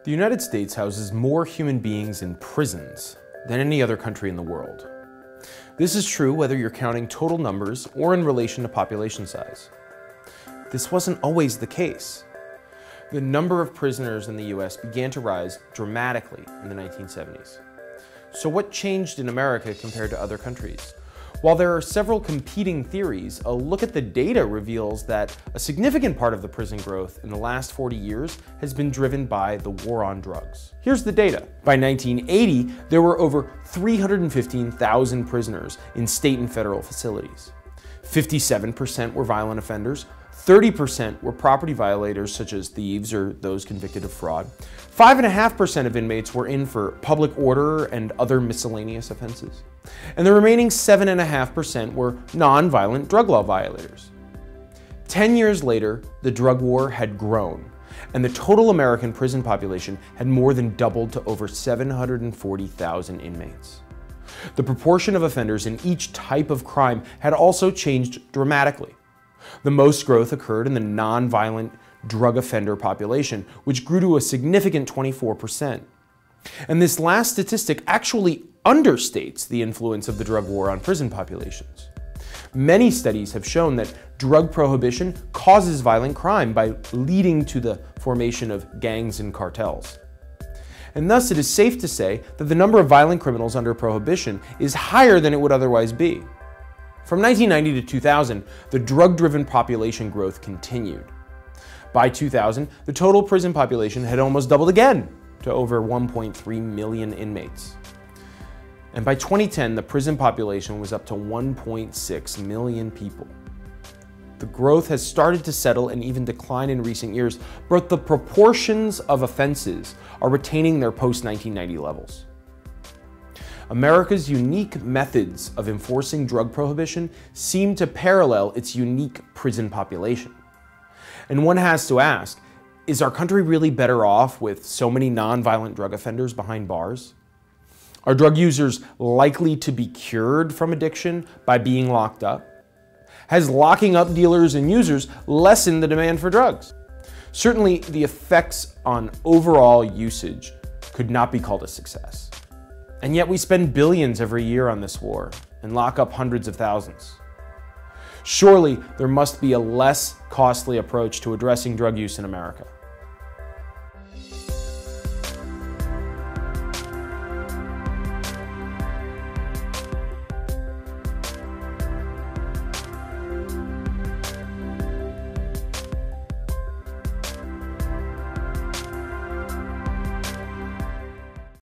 The United States houses more human beings in prisons than any other country in the world. This is true whether you're counting total numbers or in relation to population size. This wasn't always the case. The number of prisoners in the US began to rise dramatically in the 1970s. So what changed in America compared to other countries? While there are several competing theories, a look at the data reveals that a significant part of the prison growth in the last 40 years has been driven by the war on drugs. Here's the data. By 1980, there were over 315,000 prisoners in state and federal facilities. 57% were violent offenders, 30% were property violators such as thieves or those convicted of fraud. 5.5% of inmates were in for public order and other miscellaneous offenses. And the remaining 7.5% were nonviolent drug law violators. 10 years later, the drug war had grown, and the total American prison population had more than doubled to over 740,000 inmates. The proportion of offenders in each type of crime had also changed dramatically. The most growth occurred in the nonviolent drug offender population, which grew to a significant 24%. And this last statistic actually understates the influence of the drug war on prison populations. Many studies have shown that drug prohibition causes violent crime by leading to the formation of gangs and cartels. And thus it is safe to say that the number of violent criminals under prohibition is higher than it would otherwise be. From 1990 to 2000, the drug-driven population growth continued. By 2000, the total prison population had almost doubled again to over 1.3 million inmates. And by 2010, the prison population was up to 1.6 million people. The growth has started to settle and even decline in recent years, but the proportions of offenses are retaining their post-1990 levels. America's unique methods of enforcing drug prohibition seem to parallel its unique prison population. And one has to ask, is our country really better off with so many nonviolent drug offenders behind bars? Are drug users likely to be cured from addiction by being locked up? Has locking up dealers and users lessened the demand for drugs? Certainly, the effects on overall usage could not be called a success. And yet we spend billions every year on this war and lock up hundreds of thousands. Surely there must be a less costly approach to addressing drug use in America.